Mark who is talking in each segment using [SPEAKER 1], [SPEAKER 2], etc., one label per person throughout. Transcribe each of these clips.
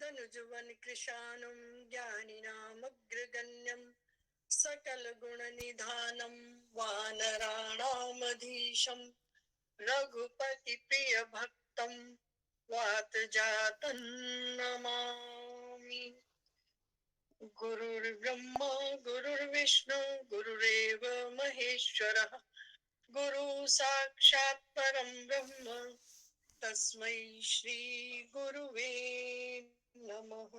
[SPEAKER 1] धनुजवन कृशानं ज्ञानिनामग्रगण्यं सकल गुण निधानं वानराणामधीशं रघुपति प्रिय भक्तं वात जातं नमामि। गुरुर्ब्रह्मा गुरुर्विष्णु गुरुरेव महेश्वरः गुरु साक्षात् परं ब्रह्म तस्मै श्री गुरुवे नमः।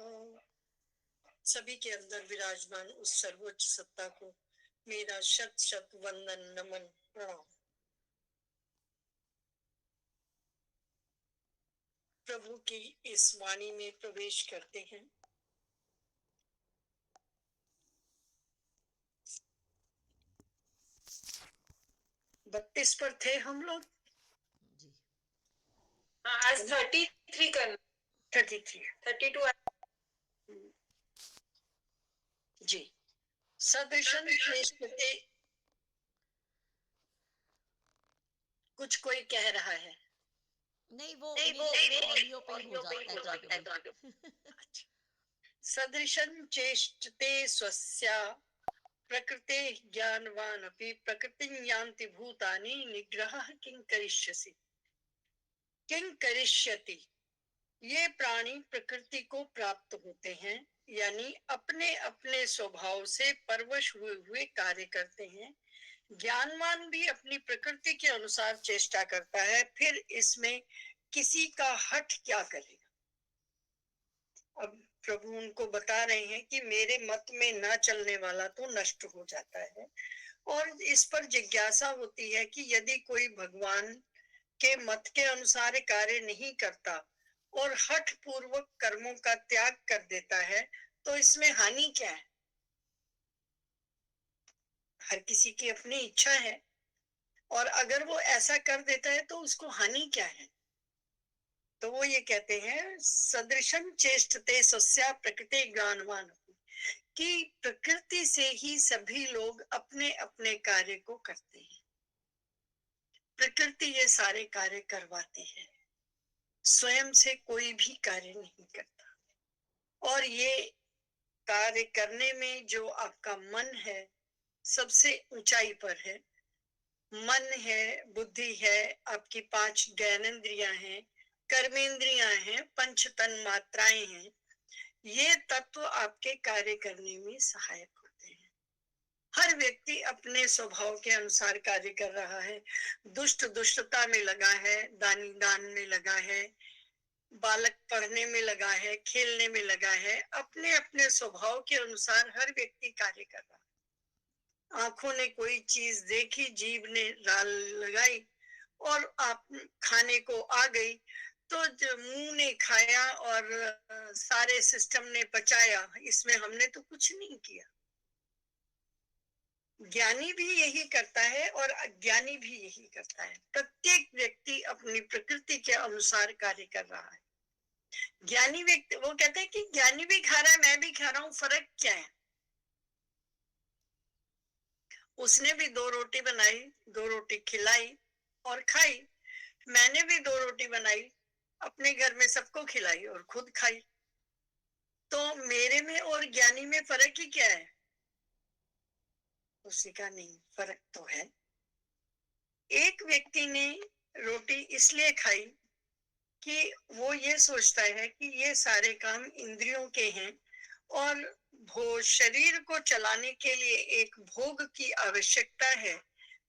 [SPEAKER 1] सभी के अंदर विराजमान उस सर्वोच्च सत्ता को मेरा शत शत वंदन नमन प्रणाम। प्रभु की इस वाणी में प्रवेश करते हैं। बत्तीस पर थे हम लोग
[SPEAKER 2] जी।
[SPEAKER 1] आज 33 करना। 32 जी। सदृशं चेष्टते। कुछ कोई कह रहा है।
[SPEAKER 2] नहीं, वो
[SPEAKER 1] नहीं,
[SPEAKER 2] मेरे ऑडियो पे ही हो
[SPEAKER 1] ऑडियो पे ही
[SPEAKER 2] जाता है
[SPEAKER 1] हो
[SPEAKER 2] कभी
[SPEAKER 1] जाता है
[SPEAKER 2] कभी।
[SPEAKER 1] अच्छा। सदृशं चेष्टते स्वस्या प्रकृते ज्ञानवान अपि प्रकृतिं यान्ति भूतानि निग्रहः किं करिष्यसि किं करिष्यति। ये प्राणी प्रकृति को प्राप्त होते हैं, यानी अपने अपने स्वभाव से परवश हुए हुए कार्य करते हैं। ज्ञानवान भी अपनी प्रकृति के अनुसार चेष्टा करता है, फिर इसमें किसी का हठ क्या करेगा। अब प्रभु उनको बता रहे हैं कि मेरे मत में न चलने वाला तो नष्ट हो जाता है, और इस पर जिज्ञासा होती है कि यदि कोई भगवान के मत के अनुसार कार्य नहीं करता और हठ पूर्वक कर्मों का त्याग कर देता है तो इसमें हानि क्या है। हर किसी की अपनी इच्छा है, और अगर वो ऐसा कर देता है तो उसको हानि क्या है। तो वो ये कहते हैं सदृशं चेष्टते स्वस्या प्रकृति ज्ञानवान, कि प्रकृति से ही सभी लोग अपने अपने कार्य को करते हैं। प्रकृति ये सारे कार्य करवाती है, स्वयं से कोई भी कार्य नहीं करता। और ये कार्य करने में जो आपका मन है सबसे ऊंचाई पर है। मन है, बुद्धि है, आपकी 5 ज्ञानेंद्रियां हैं, कर्मेंद्रियां हैं, पंच तन मात्राएं हैं। ये तत्व आपके कार्य करने में सहायक होते हैं। हर व्यक्ति अपने स्वभाव के अनुसार कार्य कर रहा है। दुष्ट दुष्टता में लगा है, दानी दान में लगा है, बालक पढ़ने में लगा है, खेलने में लगा है। अपने अपने स्वभाव के अनुसार हर व्यक्ति कार्य कर रहा है। आंखों ने कोई चीज देखी, जीभ ने लाल लगाई और आप खाने को आ गई, तो जो मुंह ने खाया और सारे सिस्टम ने पचाया, इसमें हमने तो कुछ नहीं किया। ज्ञानी भी यही करता है और अज्ञानी भी यही करता है। प्रत्येक व्यक्ति अपनी प्रकृति के अनुसार कार्य कर रहा है। ज्ञानी व्यक्ति वो कहते हैं कि ज्ञानी भी खा रहा है, मैं भी खा रहा हूं, फर्क क्या है। उसने भी 2 रोटी बनाई, 2 रोटी खिलाई और खाई। मैंने भी 2 रोटी बनाई, अपने घर में सबको खिलाई और खुद खाई। तो मेरे में और ज्ञानी में फर्क ही क्या है। उसी का नहीं, फर्क तो है। एक व्यक्ति ने रोटी इसलिए खाई कि वो ये सोचता है कि ये सारे काम इंद्रियों के हैं, और शरीर को चलाने के लिए एक भोग की आवश्यकता है,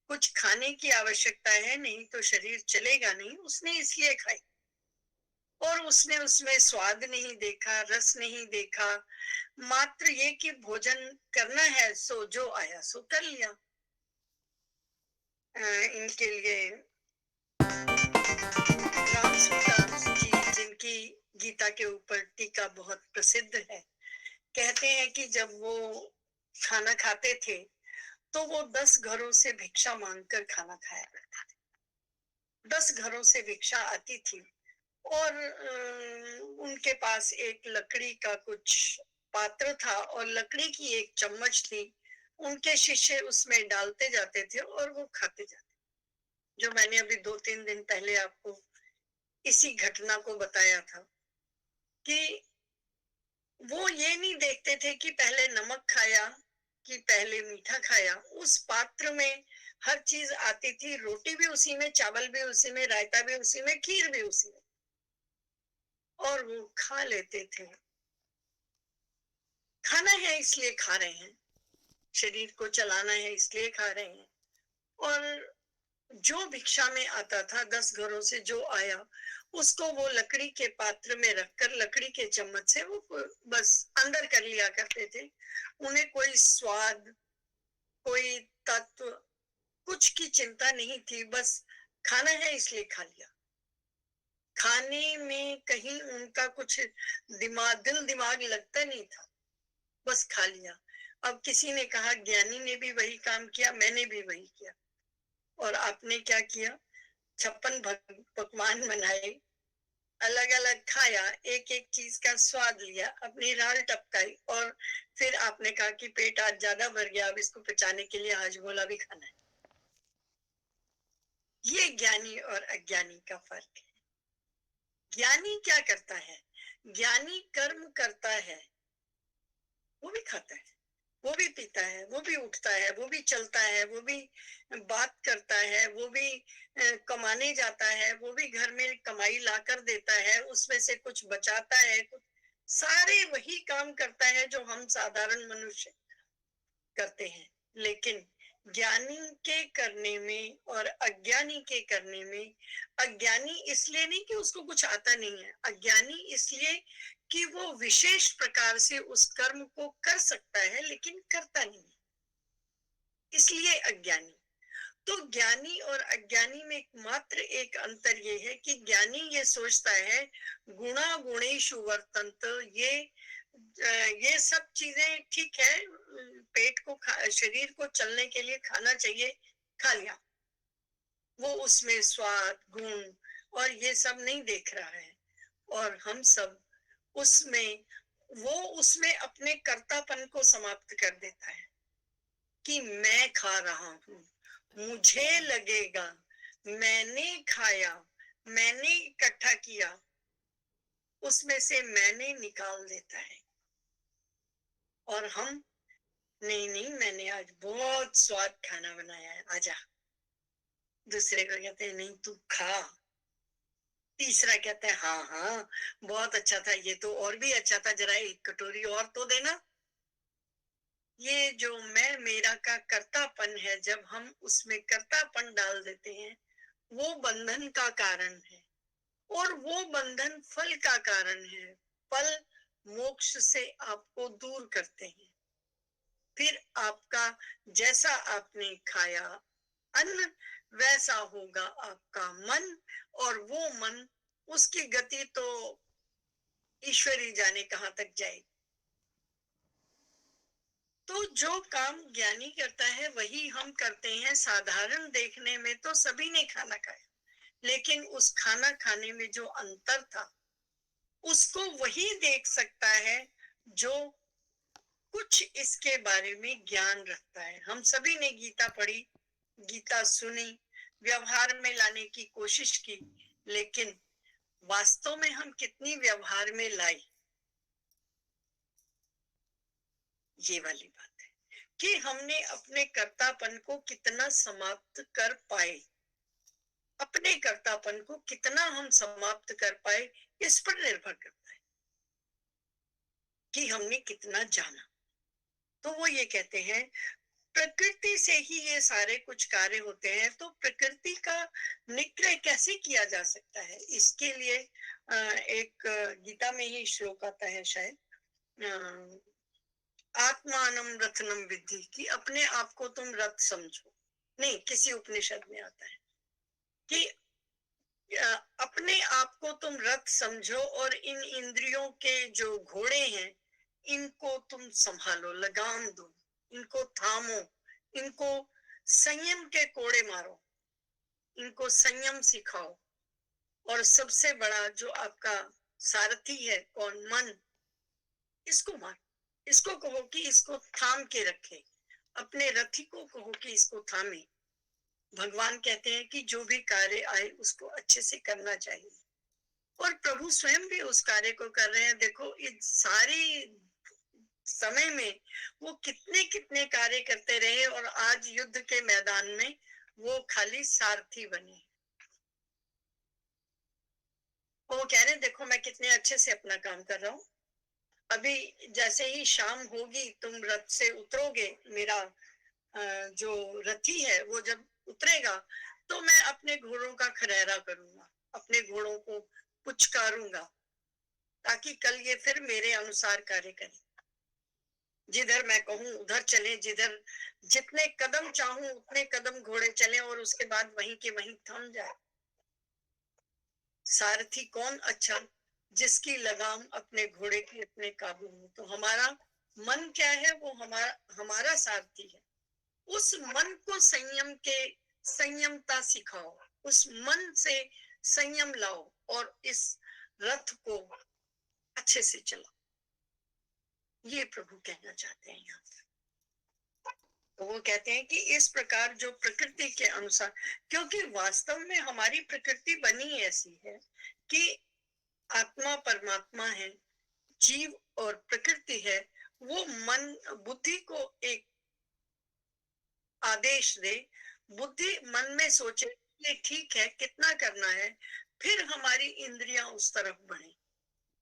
[SPEAKER 1] कुछ खाने की आवश्यकता है, नहीं तो शरीर चलेगा नहीं। उसने इसलिए खाई, और उसने उसमें स्वाद नहीं देखा, रस नहीं देखा, मात्र ये कि भोजन करना है, सो जो आया सो कर लिया। इनके लिए राम सूरदास जी, जिनकी गीता के ऊपर टीका बहुत प्रसिद्ध है, कहते हैं कि जब वो खाना खाते थे तो वो 10 घरों से भिक्षा मांगकर खाना खाया करते थे। 10 घरों से भिक्षा आती थी, और उनके पास एक लकड़ी का कुछ पात्र था और लकड़ी की एक चम्मच थी। उनके शिष्य उसमें डालते जाते थे और वो खाते जाते। जो मैंने अभी 2-3 दिन पहले आपको इसी घटना को बताया था कि ये नहीं देखते थे कि पहले नमक खाया कि पहले मीठा खाया। उस पात्र में हर चीज आती थी, रोटी भी उसी में, चावल भी उसी में, रायता भी उसी में, खीर भी उसी में, और वो खा लेते थे। खाना है इसलिए खा रहे हैं, शरीर को चलाना है इसलिए खा रहे हैं। और जो भिक्षा में आता था 10 घरों से जो आया, उसको वो लकड़ी के पात्र में रखकर लकड़ी के चम्मच से वो बस अंदर कर लिया करते थे। उन्हें कोई स्वाद, कोई तत्व, कुछ की चिंता नहीं थी, बस खाना है इसलिए खा लिया। खाने में कहीं उनका कुछ दिल दिमाग लगता नहीं था, बस खा लिया। अब किसी ने कहा ज्ञानी ने भी वही काम किया, मैंने भी वही किया। और आपने क्या किया? 56 पकवान बनाए, अलग अलग खाया, एक एक चीज का स्वाद लिया, अपनी राल टपकाई, और फिर आपने कहा कि पेट आज ज्यादा भर गया, अब इसको पचाने के लिए हाजमोला भी खाना है। ये ज्ञानी और अज्ञानी का फर्क है। ज्ञानी क्या करता है? ज्ञानी कर्म करता है, वो भी खाता है, वो भी पीता है, वो भी उठता है, वो भी चलता है, वो भी बात करता है, वो भी कमाने जाता है, वो भी घर में कमाई लाकर देता है, उसमें से कुछ बचाता है, सारे वही काम करता है जो हम साधारण मनुष्य करते हैं। लेकिन ज्ञानी के करने में और अज्ञानी के करने में, अज्ञानी इसलिए नहीं कि उसको कुछ आता नहीं है, अज्ञानी इसलिए कि वो विशेष प्रकार से उस कर्म को कर सकता है लेकिन करता नहीं है, इसलिए अज्ञानी। तो ज्ञानी और अज्ञानी में मात्र एक अंतर ये है कि ज्ञानी ये सोचता है गुणा गुणेषु वर्तन्त, ये सब चीजें ठीक है, पेट को शरीर को चलने के लिए खाना चाहिए, खा लिया। वो उसमें स्वाद, गुण और ये सब नहीं देख रहा है। और हम सब उसमें, वो उसमें अपने कर्तापन को समाप्त कर देता है कि मैं खा रहा हूं, मुझे लगेगा, मैंने खाया, मैंने इकट्ठा किया, उसमें से मैंने निकाल देता है। और हम, नहीं नहीं, मैंने आज बहुत स्वाद खाना बनाया है, आजा। दूसरे को कहते हैं नहीं तू खा। तीसरा कहता है हाँ हाँ बहुत अच्छा था, ये तो और भी अच्छा था, जरा एक कटोरी और तो देना। ये जो मैं मेरा का कर्तापन है, जब हम उसमें कर्तापन डाल देते हैं, वो बंधन का कारण है, और वो बंधन फल का कारण है। फल मोक्ष से आपको दूर करते हैं। फिर आपका जैसा आपने खाया अन्न, वैसा होगा आपका मन, और वो मन, उसकी गति तो ईश्वरी जाने कहां तक जाएगी। तो जो काम ज्ञानी करता है वही हम करते हैं। साधारण देखने में तो सभी ने खाना खाया, लेकिन उस खाना खाने में जो अंतर था, उसको वही देख सकता है जो कुछ इसके बारे में ज्ञान रखता है। हम सभी ने गीता पढ़ी, गीता सुनी, व्यवहार में लाने की कोशिश की, लेकिन वास्तव में हम कितनी व्यवहार में लाई, ये वाली बात है कि हमने अपने कर्तापन को कितना समाप्त कर पाए। अपने कर्तापन को कितना हम समाप्त कर पाए, इस पर निर्भर करता है कि हमने कितना जाना। तो वो ये कहते हैं प्रकृति से ही ये सारे कुछ कार्य होते हैं, तो प्रकृति का निग्रह कैसे किया जा सकता है? इसके लिए एक गीता में ही श्लोक आता है शायद, आत्मानम रत्नम विद्धि, कि अपने आप को तुम रथ समझो। नहीं, किसी उपनिषद में आता है कि अपने आप को तुम रथ समझो, और इन इंद्रियों के जो घोड़े हैं इनको तुम संभालो, लगाम दो, इनको थामो, इनको संयम के कोड़े मारो, इनको संयम सिखाओ। और सबसे बड़ा जो आपका सारथी है कौन? मन। इसको मार, इसको कहो कि इसको थाम के रखे, अपने रथी को कहो कि इसको थामे। भगवान कहते हैं कि जो भी कार्य आए उसको अच्छे से करना चाहिए, और प्रभु स्वयं भी उस कार्य को कर रहे हैं। देखो, ये सारी समय में वो कितने कितने कार्य करते रहे और आज युद्ध के मैदान में वो खाली सारथी बने। वो कह रहे देखो मैं कितने अच्छे से अपना काम कर रहा हूँ। अभी जैसे ही शाम होगी तुम रथ से उतरोगे, मेरा जो रथी है वो जब उतरेगा तो मैं अपने घोड़ों का खरैरा करूंगा, अपने घोड़ों को पुचकारूंगा ताकि कल ये फिर मेरे अनुसार कार्य करें। जिधर मैं कहूं उधर चले, जिधर जितने कदम चाहूं उतने कदम घोड़े चले और उसके बाद वहीं के वहीं थम जाए। सारथी कौन अच्छा? जिसकी लगाम अपने घोड़े की अपने काबू में। तो हमारा मन क्या है? वो हमारा सारथी है। उस मन को संयमता सिखाओ, उस मन से संयम लाओ और इस रथ को अच्छे से चलाओ। ये प्रभु कहना चाहते हैं यहाँ। तो वो कहते हैं कि इस प्रकार जो प्रकृति के अनुसार, क्योंकि वास्तव में हमारी प्रकृति बनी ऐसी है कि आत्मा परमात्मा है, जीव और प्रकृति है। वो मन बुद्धि को एक आदेश दे, बुद्धि मन में सोचे ये ठीक है, कितना करना है, फिर हमारी इंद्रियां उस तरफ बढ़े।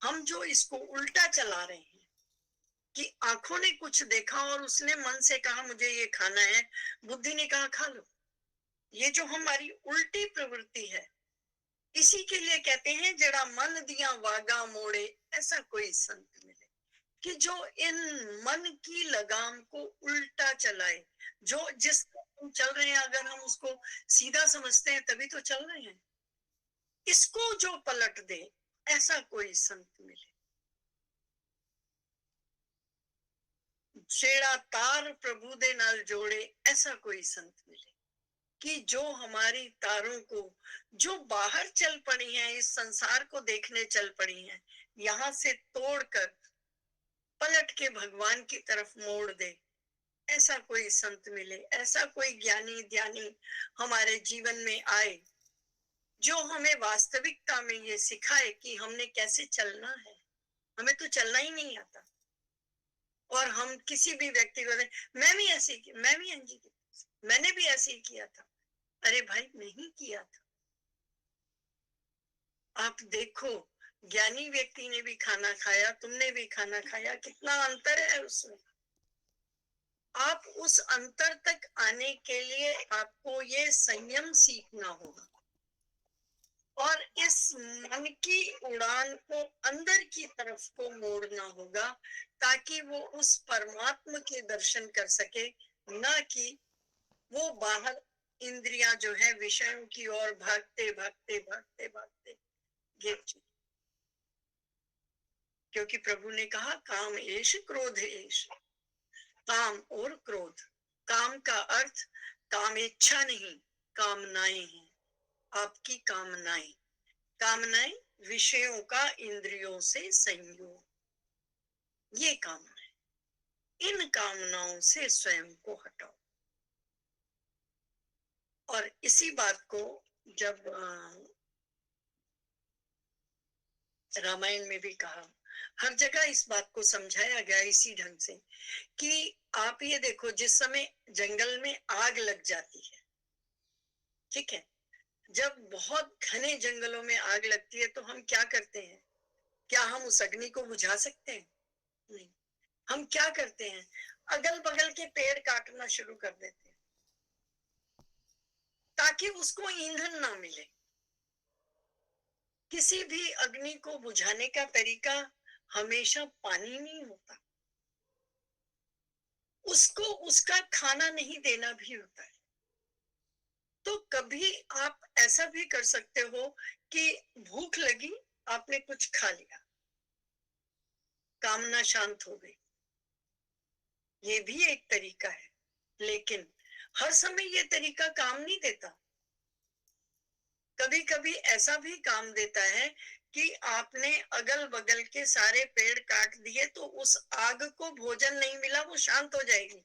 [SPEAKER 1] हम जो इसको उल्टा चला रहे हैं कि आंखों ने कुछ देखा और उसने मन से कहा मुझे ये खाना है, बुद्धि ने कहा खा लो। ये जो हमारी उल्टी प्रवृत्ति है, इसी के लिए कहते हैं जरा मन दिया वागा मोड़े, ऐसा कोई संत मिले कि जो इन मन की लगाम को उल्टा चलाए। जो जिस हम चल रहे हैं, अगर हम उसको सीधा समझते हैं तभी तो चल रहे हैं, इसको जो पलट दे, ऐसा कोई संत मिले। छेड़ा तार प्रभु दे नाल जोड़े, ऐसा कोई संत मिले कि जो हमारी तारों को, जो बाहर चल पड़ी हैं, इस संसार को देखने चल पड़ी हैं, यहां से तोड़कर पलट के भगवान की तरफ मोड़ दे, ऐसा कोई संत मिले, ऐसा कोई ज्ञानी ध्यानी हमारे जीवन में आए जो हमें वास्तविकता में ये सिखाए कि हमने कैसे चलना है। हमें तो चलना ही नहीं आता और हम किसी भी व्यक्ति को, मैं भी ऐसे ही, मैं भी अंजी की, मैंने भी ऐसे ही किया था। अरे भाई नहीं किया था। आप देखो, ज्ञानी व्यक्ति ने भी खाना खाया, तुमने भी खाना खाया, कितना अंतर है उसमें। आप उस अंतर तक आने के लिए आपको ये संयम सीखना होगा और इस मन की उड़ान को अंदर की तरफ को मोड़ना होगा ताकि वो उस परमात्मा के दर्शन कर सके, ना कि वो बाहर इंद्रियां जो है विषयों की ओर भागते भागते भागते भागते गिर चुकी। क्योंकि प्रभु ने कहा काम एश क्रोध एश, काम और क्रोध। काम का अर्थ काम इच्छा नहीं, कामनाएं हैं। आपकी कामनाएं, कामनाएं विषयों का इंद्रियों से संयोग, ये कामनाएं। इन कामनाओं से स्वयं को हटाओ। और इसी बात को जब रामायण में भी कहा, हर जगह इस बात को समझाया गया इसी ढंग से कि आप ये देखो, जिस समय जंगल में आग लग जाती है, ठीक है, जब बहुत घने जंगलों में आग लगती है तो हम क्या करते हैं? क्या हम उस अग्नि को बुझा सकते हैं? नहीं। हम क्या करते हैं? अगल बगल के पेड़ काटना शुरू कर देते हैं ताकि उसको ईंधन ना मिले। किसी भी अग्नि को बुझाने का तरीका हमेशा पानी नहीं होता, उसको उसका खाना नहीं देना भी होता है। तो कभी आप ऐसा भी कर सकते हो कि भूख लगी, आपने कुछ खा लिया, कामना शांत हो गई, ये भी एक तरीका है। लेकिन हर समय ये तरीका काम नहीं देता। कभी कभी ऐसा भी काम देता है कि आपने अगल बगल के सारे पेड़ काट दिए तो उस आग को भोजन नहीं मिला, वो शांत हो जाएगी।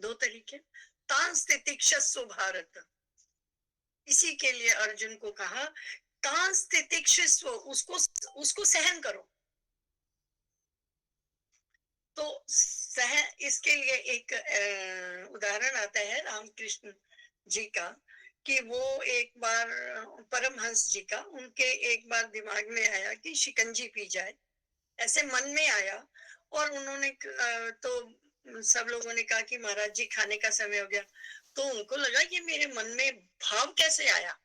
[SPEAKER 1] दो तरीके। तांस तितिक्षस्व भारत, इसी के लिए अर्जुन को कहा तांस तितिक्षस्व, उसको सहन करो। तो सह इसके लिए एक उदाहरण आता है रामकृष्ण जी का, कि वो एक बार परमहंस जी का, उनके एक बार दिमाग में आया कि शिकंजी पी जाए, ऐसे मन में आया। और उन्होंने तो सब लोगों ने कहा कि महाराज जी खाने का समय हो गया। तो उनको लगा कि मेरे मन में भाव कैसे आया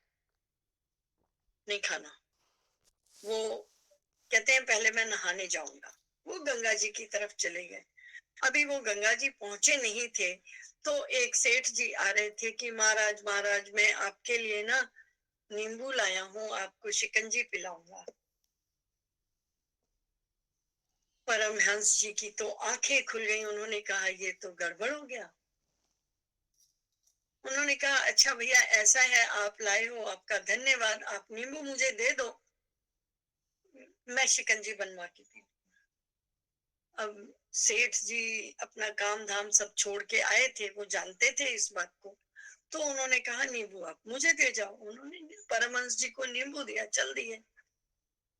[SPEAKER 1] नहीं खाना। वो कहते हैं पहले मैं नहाने जाऊंगा। वो गंगा जी की तरफ चले गए। अभी वो गंगा जी पहुंचे नहीं थे, तो एक सेठ जी आ रहे थे कि महाराज महाराज मैं आपके लिए ना नींबू लाया हूँ, आपको शिकंजी पिलाऊंगा। परमहंस जी की तो आंखें खुल गई। उन्होंने कहा ये तो गड़बड़ हो गया। उन्होंने कहा अच्छा भैया ऐसा है, आप लाए हो, आपका धन्यवाद, आप नींबू मुझे दे दो, मैं शिकंजी बनवा के पी। अब सेठ जी अपना काम धाम सब छोड़ के आए थे, वो जानते थे इस बात को। तो उन्होंने कहा नींबू आप मुझे दे जाओ। उन्होंने परमहंस जी को नींबू दिया, चल दिए।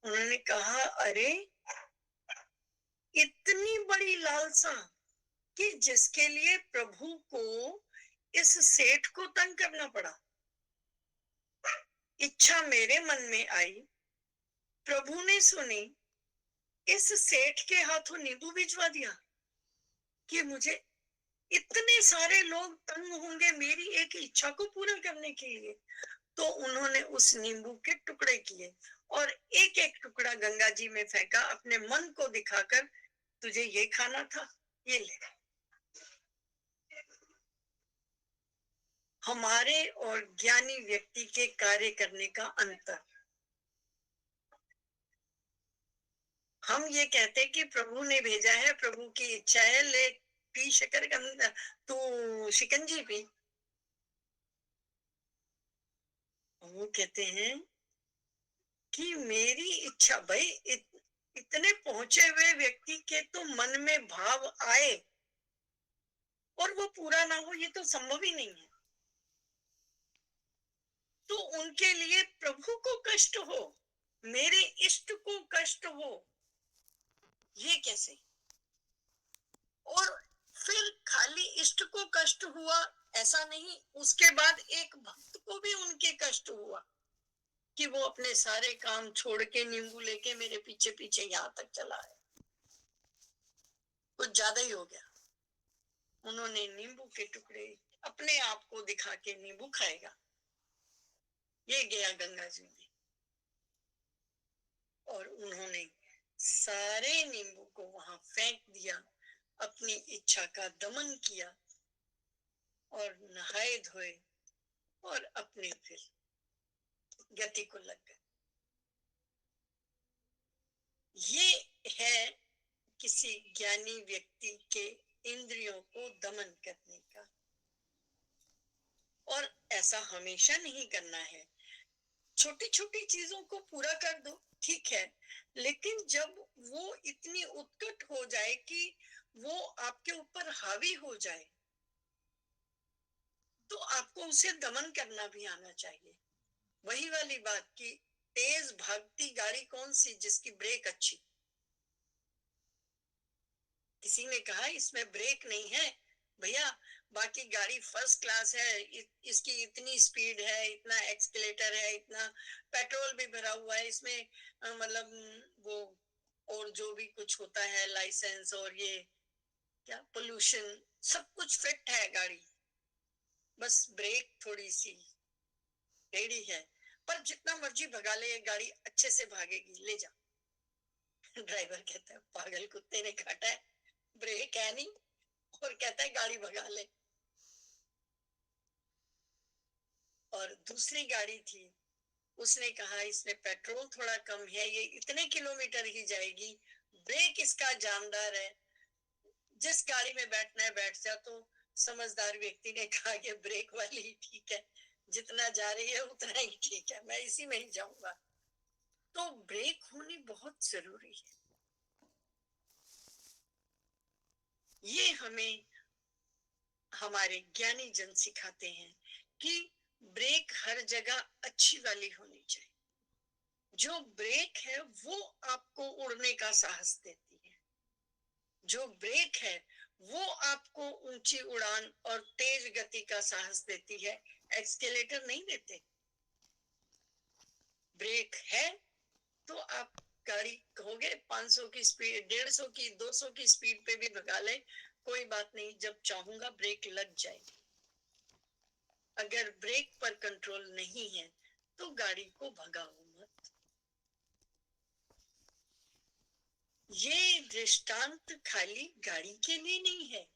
[SPEAKER 1] उन्होंने कहा अरे इतनी बड़ी लालसा कि जिसके लिए प्रभु को इस सेठ को तंग करना पड़ा। इच्छा मेरे मन में आई, प्रभु ने सुनी, इस सेठ के हाथों नींबू भिजवा दिया कि मुझे इतने सारे लोग तंग होंगे मेरी एक इच्छा को पूरा करने के लिए। तो उन्होंने उस नींबू के टुकड़े किए और एक एक टुकड़ा गंगा जी में फेंका, अपने मन को दिखाकर तुझे ये खाना था, ये ले। हमारे और ज्ञानी व्यक्ति के कार्य करने का अंतर। हम ये कहते कि प्रभु ने भेजा है, प्रभु की इच्छा है, ले पी शकरकंद, तू शिकंजी पी। वो कहते हैं कि मेरी इच्छा, भाई इतने पहुंचे हुए व्यक्ति के तो मन में भाव आए और वो पूरा ना हो, ये तो संभव ही नहीं है। तो उनके लिए प्रभु को कष्ट हो, मेरे इष्ट को कष्ट हो, ये कैसे? और फिर खाली इष्ट को कष्ट हुआ ऐसा नहीं, उसके बाद एक भक्त को भी उनके कष्ट हुआ कि वो अपने सारे काम छोड़ के नींबू लेके मेरे पीछे पीछे यहाँ तक चला है। कुछ ज्यादा ही हो गया। उन्होंने नींबू के टुकड़े अपने आप को दिखा के नींबू खाएगा, ये गया गंगा जी में। और उन्होंने सारे नींबू को वहां फेंक दिया, अपनी इच्छा का दमन किया और नहाए धोए और अपने फिर गति को लग गए। ये है किसी ज्ञानी व्यक्ति के इंद्रियों को दमन करने का। और ऐसा हमेशा नहीं करना है। छोटी छोटी चीजों को पूरा कर दो, ठीक है, लेकिन जब वो इतनी उत्कट हो जाए कि वो आपके ऊपर हावी हो जाए, तो आपको उसे दमन करना भी आना चाहिए। वही वाली बात कि तेज भागती गाड़ी कौन सी जिसकी ब्रेक अच्छी। किसी ने कहा इसमें ब्रेक नहीं है भैया, बाकी गाड़ी फर्स्ट क्लास है, इसकी इतनी स्पीड है, इतना एक्सकेलेटर है, इतना पेट्रोल भी भरा हुआ है इसमें, मतलब वो और जो भी कुछ होता है लाइसेंस और ये क्या पोल्यूशन, सब कुछ फिट है गाड़ी, बस ब्रेक थोड़ी सी टेढ़ी है। पर जितना मर्जी भगा ले ये गाड़ी अच्छे से भागेगी, ले जा। ड्राइवर कहता है पागल कुत्ते ने काटा है, ब्रेक है नहीं और कहता है गाड़ी भगा ले। और दूसरी गाड़ी थी, उसने कहा इसमें पेट्रोल थोड़ा कम है, ये इतने किलोमीटर ही जाएगी, ब्रेक इसका जानदार है, जिस गाड़ी में बैठना है बैठ जा। तो समझदार व्यक्ति ने कहा कि ब्रेक वाली ही ठीक है, जितना जा रही है उतना ही ठीक है, मैं इसी में ही जाऊंगा। तो ब्रेक होनी बहुत जरूरी है। ये हमें हमारे ज्ञानी जन सिखाते हैं कि ब्रेक हर जगह अच्छी वाली होनी चाहिए। जो ब्रेक है वो आपको उड़ने का साहस देती है, जो ब्रेक है वो आपको ऊंची उड़ान और तेज गति का साहस देती है, एक्सकेलेटर नहीं देते। ब्रेक है तो आप गाड़ी कहोगे 500 की स्पीड, 150 की, 200 की स्पीड पे भी भगा ले, कोई बात नहीं, जब चाहूंगा ब्रेक लग जाएगी। अगर ब्रेक पर कंट्रोल नहीं है तो गाड़ी को भगाओ मत। ये दृष्टांत खाली गाड़ी के लिए नहीं है,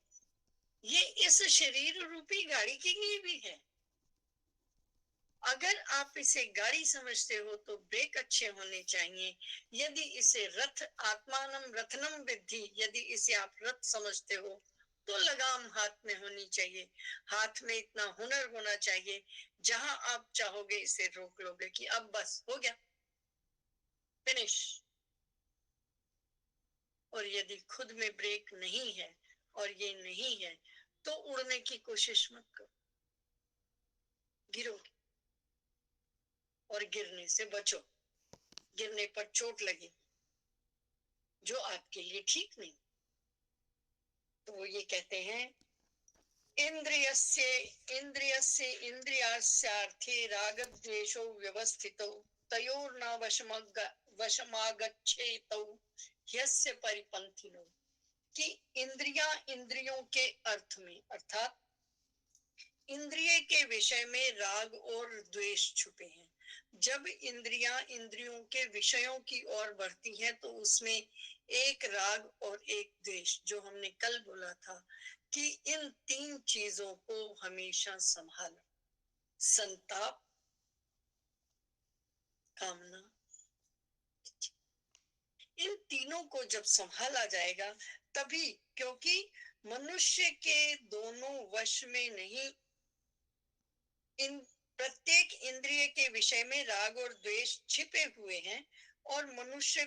[SPEAKER 1] ये इस शरीर रूपी गाड़ी के लिए भी है। अगर आप इसे गाड़ी समझते हो तो ब्रेक अच्छे होने चाहिए। यदि इसे रथ, आत्मानम रथनम विद्धि, यदि इसे आप रथ समझते हो तो लगाम हाथ में होनी चाहिए, हाथ में इतना हुनर होना चाहिए, जहां आप चाहोगे इसे रोक लोगे कि अब बस हो गया, फिनिश। और यदि खुद में ब्रेक नहीं है और ये नहीं है तो उड़ने की कोशिश मत करो, गिरोगे और गिरने से बचो, गिरने पर चोट लगे जो आपके लिए ठीक नहीं। तो वो ये कहते हैं, इंद्रियस्य इंद्रियस्य इंद्रियार्थी रागद्वेषौ व्यवस्थितौ तयोर्न वशमागच्छेतौ ह्यस्य परिपंथिनो। कि इंद्रियों के अर्थ में, अर्थात इंद्रिय के विषय में राग और द्वेष छुपे हैं। जब इंद्रियों के विषयों की ओर बढ़ती हैं तो उसमें एक राग और एक द्वेष, जो हमने कल बोला था कि इन तीन चीजों को हमेशा संभालो, संताप, कामना, इन तीनों को जब संभाला जाएगा तभी, क्योंकि मनुष्य के दोनों वश में नहीं, इन प्रत्येक इंद्रिय के विषय में राग और द्वेष छिपे हुए हैं और मनुष्य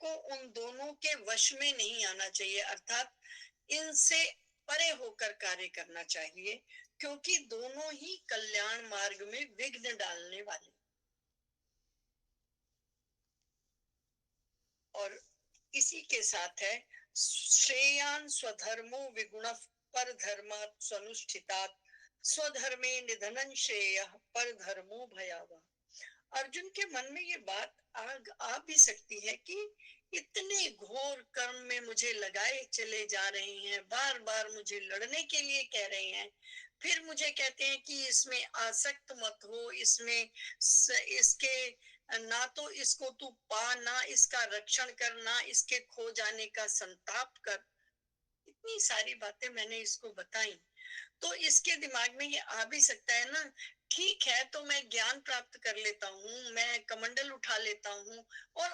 [SPEAKER 1] को उन दोनों के वश में नहीं आना चाहिए, अर्थात इनसे परे होकर कार्य करना चाहिए, क्योंकि दोनों ही कल्याण मार्ग में विघ्न डालने वाले। और इसी के साथ है, श्रेयान स्वधर्मो विगुण पर धर्मात् स्वनुष्ठितात् स्वधर्मे निधनं श्रेय पर धर्मो भयावह। अर्जुन के मन में ये बात आ भी सकती है कि इतने घोर कर्म में मुझे लगाए चले जा रहे हैं, बार बार मुझे लड़ने के लिए कह रहे हैं, फिर मुझे कहते हैं कि इसमें आसक्त मत हो, इसमें इसके ना तो इसको तू पा, ना इसका रक्षण कर, ना इसके खो जाने का संताप कर। इतनी सारी बातें मैंने इसको बताई तो इसके दिमाग में ये आ भी सकता है ना, ठीक है तो मैं ज्ञान प्राप्त कर लेता हूँ, मैं कमंडल उठा लेता हूँ। और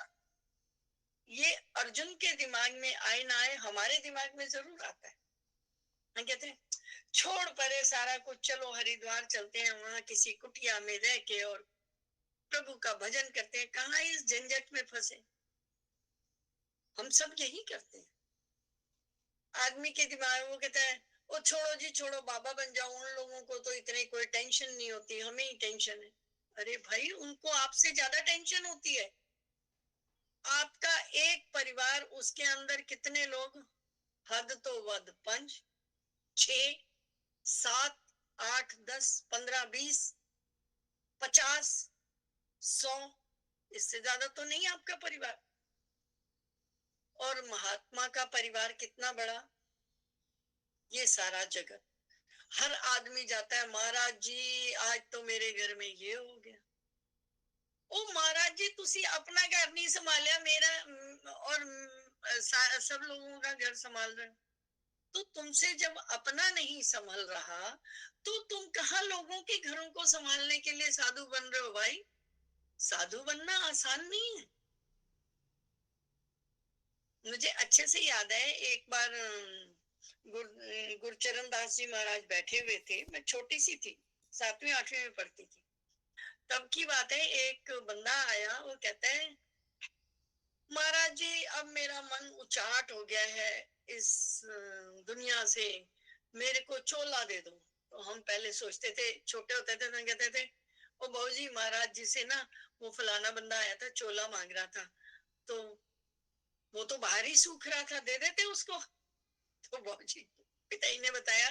[SPEAKER 1] ये अर्जुन के दिमाग में आए ना आए, हमारे दिमाग में जरूर आता है। हम कहते हैं छोड़ परे सारा कुछ, चलो हरिद्वार चलते हैं, वहां किसी कुटिया में रह के और प्रभु का भजन करते हैं, कहाँ इस झंझट में फंसे। हम सब यही करते हैं। आदमी के दिमाग में वो कहता है ओ छोड़ो जी छोड़ो, बाबा बन जाओ, उन लोगों को तो इतनी कोई टेंशन नहीं होती, हमें ही टेंशन है। अरे भाई, उनको आपसे ज्यादा टेंशन होती है। आपका एक परिवार, उसके अंदर कितने लोग, हद तो वध 5, 6, 7, 8, 10, 15, 20, 50, 100, इससे ज्यादा तो नहीं आपका परिवार। और महात्मा का परिवार कितना बड़ा, ये सारा जगत। हर आदमी जाता है, महाराज जी आज तो मेरे घर में ये हो गया। ओ महाराज जी, तुसी अपना घर नहीं संभालिया, मेरा और सब लोगों का घर संभाल रहे हो। तो तुमसे जब अपना नहीं संभल रहा तो तुम कहाँ लोगों के घरों को संभालने के लिए साधु बन रहे हो भाई। साधु बनना आसान नहीं है। मुझे अच्छे से याद है, एक बार गुरचरण दास जी महाराज बैठे हुए थे, मैं छोटी सी थी, 7वीं 8वीं में पढ़ती थी, तब की बात है। एक बंदा आया, वो कहता है महाराज जी अब मेरा मन उचाट हो गया है इस दुनिया से, मेरे को चोला दे दो। तो हम पहले सोचते थे, छोटे होते थे तो कहते थे ओ बहू जी, महाराज जी से ना वो फलाना बंदा आया था, चोला मांग रहा था। तो वो तो बाहर ही सूख रहा था, दे देते उसको। तो बाबूजी पिताजी ने बताया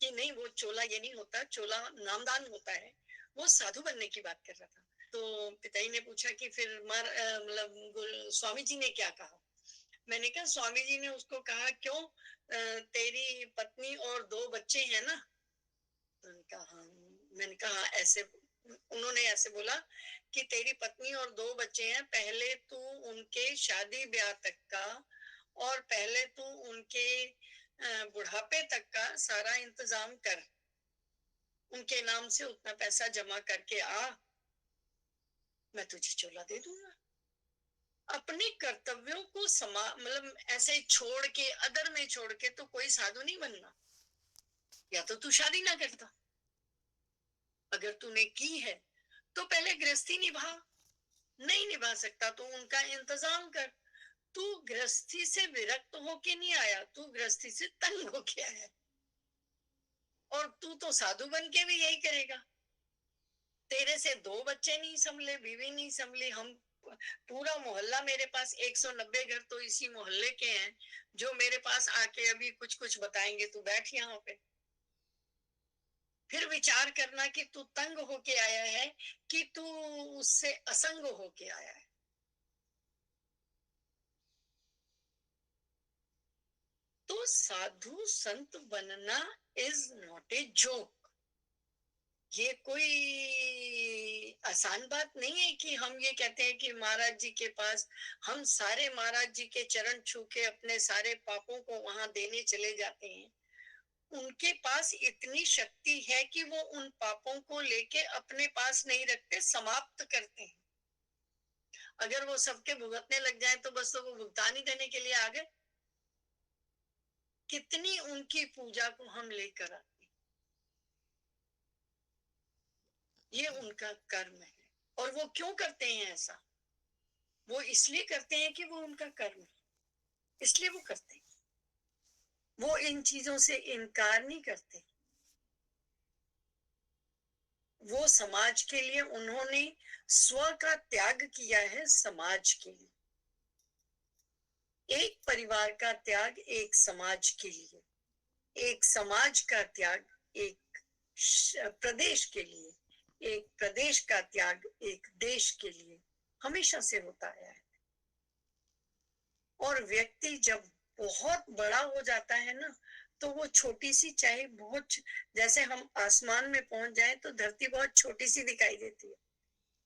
[SPEAKER 1] कि नहीं, वो चोला ये नहीं होता, चोला नामदान होता है। वो साधु बनने की बात कर रहा था। तो पिताजी ने पूछा कि फिर मतलब स्वामी जी ने क्या कहा। मैंने कहा स्वामी जी ने उसको कहा, क्यों तेरी पत्नी और 2 बच्चे हैं ना। मैंने कहा हाँ। मैंने कहा ऐसे, उन्होंने ऐसे बोला कि तेरी पत्नी और 2 बच्चे हैं, पहले तू उनके शादी ब्याह तक का और पहले तू उनके बुढ़ापे तक का सारा इंतजाम कर, उनके नाम से उतना पैसा जमा करके आ, मैं तुझे चोला दे दूंगा। अपने कर्तव्यों को मतलब ऐसे छोड़ के, अदर में छोड़ के तो कोई साधु नहीं बनना। या तो तू शादी ना करता, अगर तूने की है तो पहले गृहस्थी निभा, नहीं निभा सकता तो उनका इंतजाम कर। तू गृहस्थी से विरक्त होके नहीं आया, तू गृहस्थी से तंग होके आया, और तू तो साधु बन के भी यही करेगा। तेरे से 2 बच्चे नहीं संभले, बीवी नहीं संभली, हम पूरा मोहल्ला, मेरे पास 190 घर तो इसी मोहल्ले के हैं जो मेरे पास आके अभी कुछ कुछ बताएंगे, तू बैठ यहाँ पे। फिर विचार करना कि तू तंग होके आया है कि तू उससे असंग होके आया है। तो साधु संत बनना इज नॉट ए जोक। ये कोई आसान बात नहीं है कि हम ये कहते हैं कि महाराज जी के पास हम सारे महाराज जी के चरण छू के अपने सारे पापों को वहां देने चले जाते हैं। उनके पास इतनी शक्ति है कि वो उन पापों को लेके अपने पास नहीं रखते, समाप्त करते हैं। अगर वो सबके भुगतने लग जाए तो बस तो वो भुगतान ही देने के लिए आ गए। कितनी उनकी पूजा को हम लेकर आते हैं, ये उनका कर्म है। और वो क्यों करते हैं ऐसा? वो इसलिए करते हैं कि वो उनका कर्म है, इसलिए वो करते हैं। वो इन चीजों से इनकार नहीं करते। वो समाज के लिए उन्होंने स्व का त्याग किया है, समाज के लिए। एक परिवार का त्याग एक समाज के लिए, एक समाज का त्याग एक प्रदेश के लिए, एक प्रदेश का त्याग एक देश के लिए हमेशा से होता आया है। और व्यक्ति जब बहुत बड़ा हो जाता है ना, तो वो छोटी सी, चाहे बहुत, जैसे हम आसमान में पहुंच जाए तो धरती बहुत छोटी सी दिखाई देती है।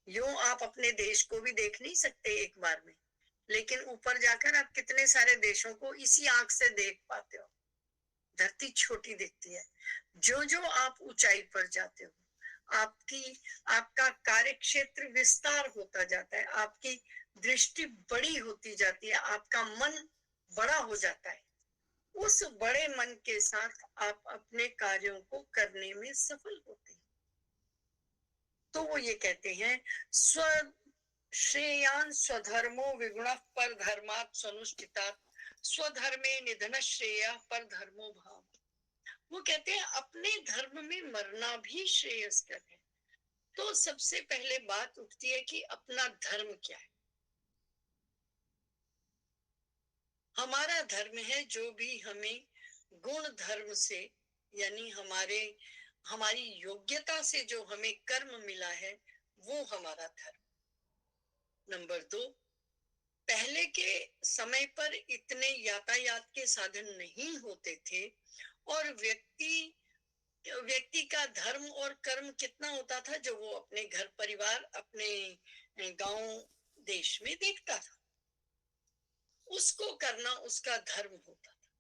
[SPEAKER 1] यूं आप अपने देश को भी देख नहीं सकते एक बार में, लेकिन ऊपर जाकर आप कितने सारे देशों को इसी आंख से देख पाते हो। धरती छोटी दिखती है। जो जो आप ऊंचाई पर जाते हो, आपका कार्य क्षेत्र विस्तार होता जाता है, आपकी दृष्टि बड़ी होती जाती है, आपका मन बड़ा हो जाता है। उस बड़े मन के साथ आप अपने कार्यों को करने में सफल होते हैं। तो वो ये कहते हैं, स्व श्रेयान स्वधर्मो विगुण पर धर्मात् स्वनुष्ठितात् स्वधर्मे निधन श्रेय पर धर्मो भाव। वो कहते हैं अपने धर्म में मरना भी श्रेयस्कर है। तो सबसे पहले बात उठती है कि अपना धर्म क्या है। हमारा धर्म है जो भी हमें गुण धर्म से, यानी हमारी योग्यता से जो हमें कर्म मिला है, वो हमारा धर्म। नंबर 2, पहले के समय पर इतने यातायात के साधन नहीं होते थे, और व्यक्ति का धर्म और कर्म कितना होता था जो वो अपने घर परिवार, अपने गांव देश में देखता था, उसको करना उसका धर्म होता था।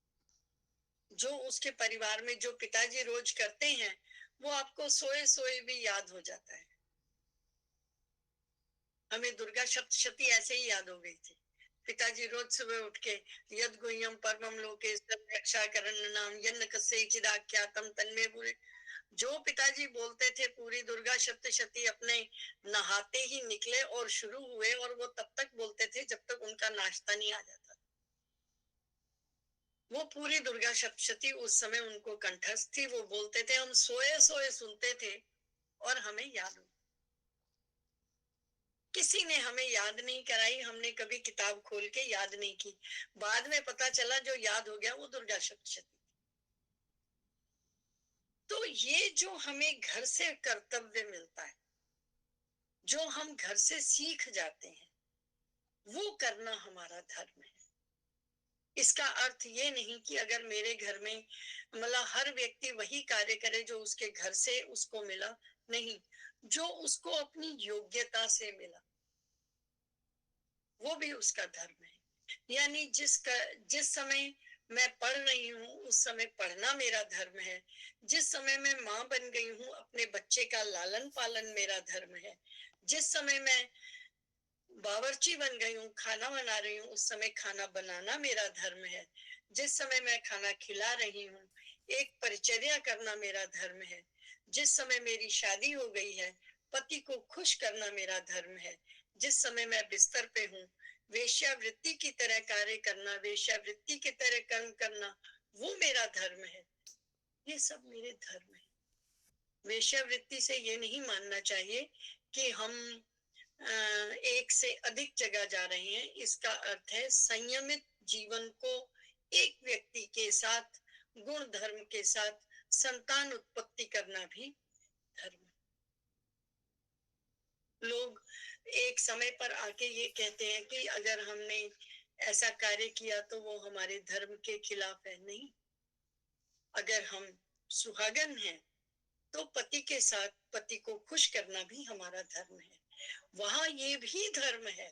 [SPEAKER 1] जो उसके परिवार में जो पिताजी रोज करते हैं, वो आपको सोए सोए भी याद हो जाता है। हमें दुर्गा सप्तशती ऐसे ही याद हो गई थी। पिताजी रोज सुबह उठ के यद गुह्यम परमम लोके रक्षा करण नाम यन्न कस्य चिदाख्यातम तन्मे बुरे, जो पिताजी बोलते थे, पूरी दुर्गा सप्तशती अपने नहाते ही निकले और शुरू हुए, और वो तब तक बोलते थे जब तक उनका नाश्ता नहीं आ जाता। वो पूरी दुर्गा सप्तशती उस समय उनको कंठस्थ थी, वो बोलते थे, हम सोए सोए सुनते थे और हमें याद हो। किस किसी ने हमें याद नहीं कराई, हमने कभी किताब खोल के याद नहीं की। बाद में पता चला जो याद हो गया वो दुर्गा सप्तशती। तो ये जो हमें घर से कर्तव्य मिलता है, जो हम घर से सीख जाते हैं, वो करना हमारा धर्म है। इसका अर्थ ये नहीं कि अगर मेरे घर में मतलब हर व्यक्ति वही कार्य करे जो उसके घर से उसको मिला, नहीं, जो उसको अपनी योग्यता से मिला वो भी उसका धर्म है। यानी जिस समय मैं पढ़ रही हूँ उस समय पढ़ना मेरा धर्म है। जिस समय मैं माँ बन गई हूँ अपने बच्चे का लालन पालन मेरा धर्म है। जिस समय मैं बावर्ची बन गई हूँ, खाना बना रही हूँ, उस समय खाना बनाना मेरा धर्म है। जिस समय मैं खाना खिला रही हूँ, एक परिचर्या करना मेरा धर्म है। जिस समय मेरी शादी हो गई है, पति को खुश करना मेरा धर्म है। जिस समय मैं बिस्तर पे हूँ, वेश्यावृत्ति की तरह कार्य करना, वेश्यावृत्ति की तरह कर्म करना, वो मेरा धर्म है। ये सब मेरे धर्म है। वेश्यावृत्ति से ये नहीं मानना चाहिए कि हम एक से अधिक जगह जा रहे हैं। इसका अर्थ है संयमित जीवन को एक व्यक्ति के साथ, गुण धर्म के साथ संतान उत्पत्ति करना भी धर्म। लोग एक समय पर आके ये कहते हैं कि अगर हमने ऐसा कार्य किया तो वो हमारे धर्म के खिलाफ है। नहीं, अगर हम सुहागन हैं तो पति के साथ पति को खुश करना भी हमारा धर्म है। वहां ये भी धर्म है।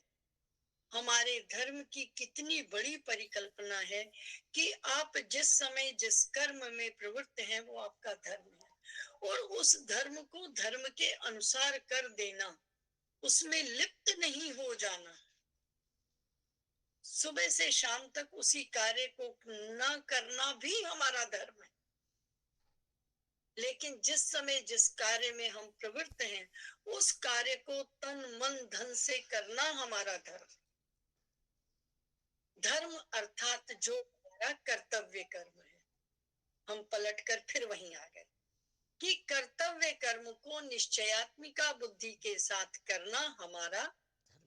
[SPEAKER 1] हमारे धर्म की कितनी बड़ी परिकल्पना है कि आप जिस समय जिस कर्म में प्रवृत्त हैं वो आपका धर्म है, और उस धर्म को धर्म के अनुसार कर देना, उसमें लिप्त नहीं हो जाना, सुबह से शाम तक उसी कार्य को न करना भी हमारा धर्म है। लेकिन जिस समय जिस कार्य में हम प्रवृत्त हैं उस कार्य को तन मन धन से करना हमारा धर्म। धर्म अर्थात जो हमारा कर्तव्य कर्म है। हम पलटकर फिर वहीं आ गए कि कर्तव्य कर्म को निश्चयात्मिका बुद्धि के साथ करना हमारा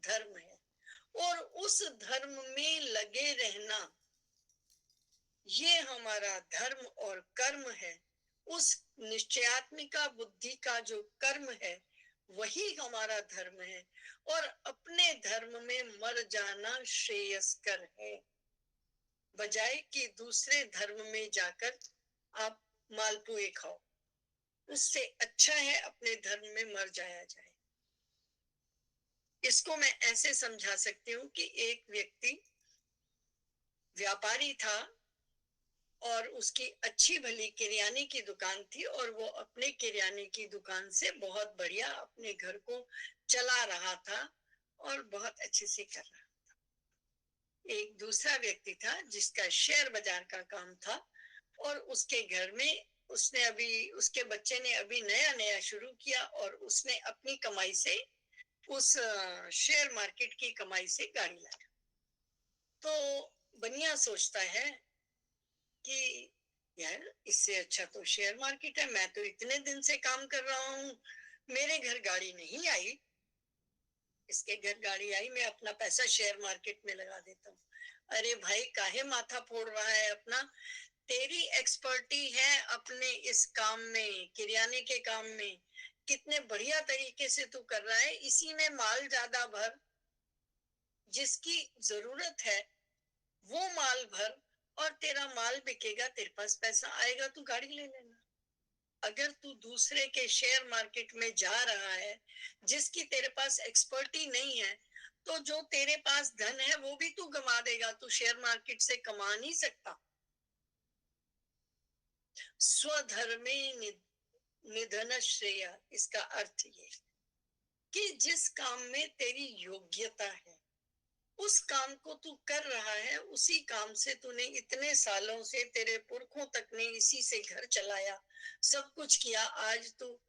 [SPEAKER 1] धर्म है, और उस धर्म में लगे रहना ये हमारा धर्म और कर्म है। उस निश्चयात्मिका बुद्धि का जो कर्म है वही हमारा धर्म है, और अपने धर्म में मर जाना श्रेयस्कर है, बजाय कि दूसरे धर्म में जाकर आप मालपुए खाओ। उससे अच्छा है अपने धर्म में मर जाया जाए। इसको मैं ऐसे समझा सकती हूँ कि एक व्यक्ति व्यापारी था और उसकी अच्छी भली किराने की दुकान थी, और वो अपने किराने की दुकान से बहुत बढ़िया अपने घर को चला रहा था और बहुत अच्छे से कर रहा था। एक दूसरा व्यक्ति था जिसका शेयर बाजार का काम था, और उसके घर में उसके बच्चे ने अभी नया नया शुरू किया, और उसने अपनी कमाई से उस शेयर मार्केट की कमाई से गाड़ी लाया। तो बनिया सोचता है कि यार इससे अच्छा तो शेयर मार्केट है, मैं तो इतने दिन से काम कर रहा हूँ, मेरे घर गाड़ी नहीं आई, इसके घर गाड़ी आई, मैं अपना पैसा शेयर मार्केट में लगा देता हूँ। अरे भाई काहे माथा फोड़ रहा है अपना? तेरी एक्सपर्टी है अपने इस काम में, किराने के काम में, कितने बढ़िया तरीके से तू कर रहा है, इसी में माल ज्यादा भर, जिसकी जरूरत है वो माल भर, और तेरा माल बिकेगा, तेरे पास पैसा आएगा, तू गाड़ी ले लेना। अगर तू दूसरे के शेयर मार्केट में जा रहा है जिसकी तेरे पास एक्सपर्टी नहीं है, तो जो तेरे पास धन है वो भी तू गंवा देगा, तू शेयर मार्केट से कमा नहीं सकता। स्वधर्मे निधन श्रेय, इसका अर्थ ये कि जिस काम में तेरी योग्यता है उस काम को तू कर रहा है, उसी काम से तूने इतने सालों से, तेरे पुरखों तक ने इसी से घर चलाया, सब कुछ किया। आज तू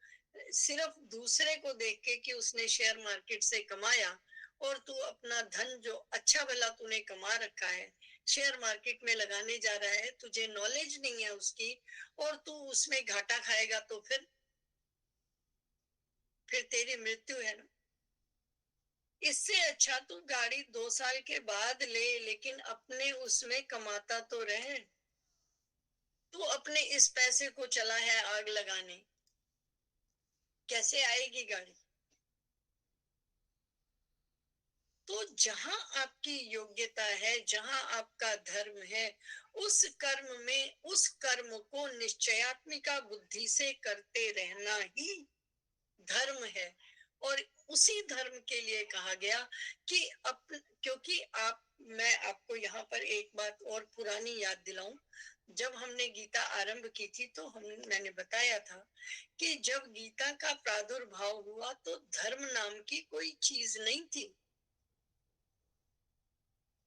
[SPEAKER 1] सिर्फ दूसरे को देख के कि उसने शेयर मार्केट से कमाया, और तू अपना धन जो अच्छा भला तूने कमा रखा है शेयर मार्केट में लगाने जा रहा है, तुझे नॉलेज नहीं है उसकी, और तू उसमें घाटा खाएगा तो फिर तेरी मृत्यु है ना। इससे अच्छा तू गाड़ी 2 साल के बाद ले, लेकिन अपने उसमें कमाता तो रहे। तू अपने इस पैसे को चला है आग लगाने, कैसे आएगी गाड़ी? तो जहां आपकी योग्यता है, जहां आपका धर्म है, उस कर्म में उस कर्म को निश्चयात्मिका बुद्धि से करते रहना ही धर्म है। और उसी धर्म के लिए कहा गया कि क्योंकि मैं आपको यहाँ पर एक बात और पुरानी याद दिलाऊं। जब हमने गीता आरंभ की थी तो मैंने बताया था कि जब गीता का प्रादुर्भाव हुआ तो धर्म नाम की कोई चीज नहीं थी।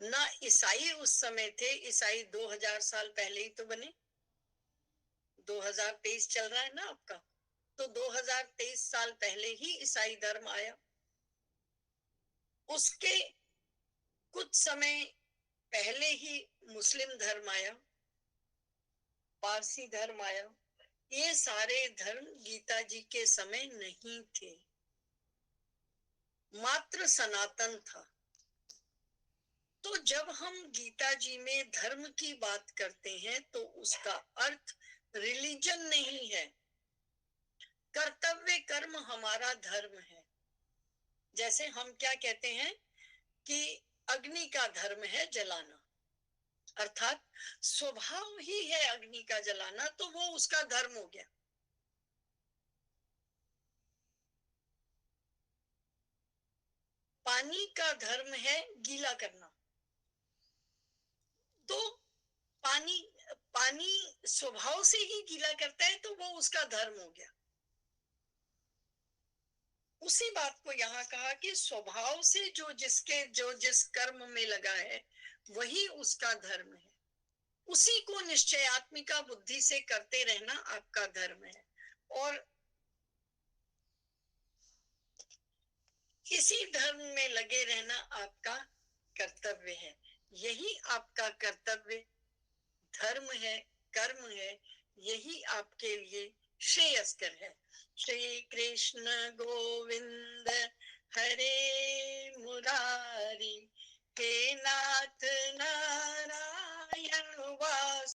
[SPEAKER 1] ना ईसाई उस समय थे, ईसाई 2000 साल पहले ही तो बने। 2023 चल रहा है ना आपका, तो 2023 साल पहले ही ईसाई धर्म आया। उसके कुछ समय पहले ही मुस्लिम धर्म आया, पारसी धर्म आया। ये सारे धर्म गीता जी के समय नहीं थे, मात्र सनातन था। तो जब हम गीता जी में धर्म की बात करते हैं तो उसका अर्थ रिलीजन नहीं है। कर्तव्य कर्म हमारा धर्म है। जैसे हम क्या कहते हैं कि अग्नि का धर्म है जलाना, अर्थात स्वभाव ही है अग्नि का जलाना, तो वो उसका धर्म हो गया। पानी का धर्म है गीला करना, तो पानी पानी स्वभाव से ही गीला करता है, तो वो उसका धर्म हो गया। उसी बात को यहाँ कहा कि स्वभाव से जो जिस कर्म में लगा है वही उसका धर्म है। उसी को निश्चयात्मिका बुद्धि से करते रहना आपका धर्म है, और इसी धर्म में लगे रहना आपका कर्तव्य है। यही आपका कर्तव्य धर्म है, कर्म है। यही आपके लिए श्रेयस्कर है। श्री कृष्ण गोविंद हरे मुरारी, हे नाथ नारायण वास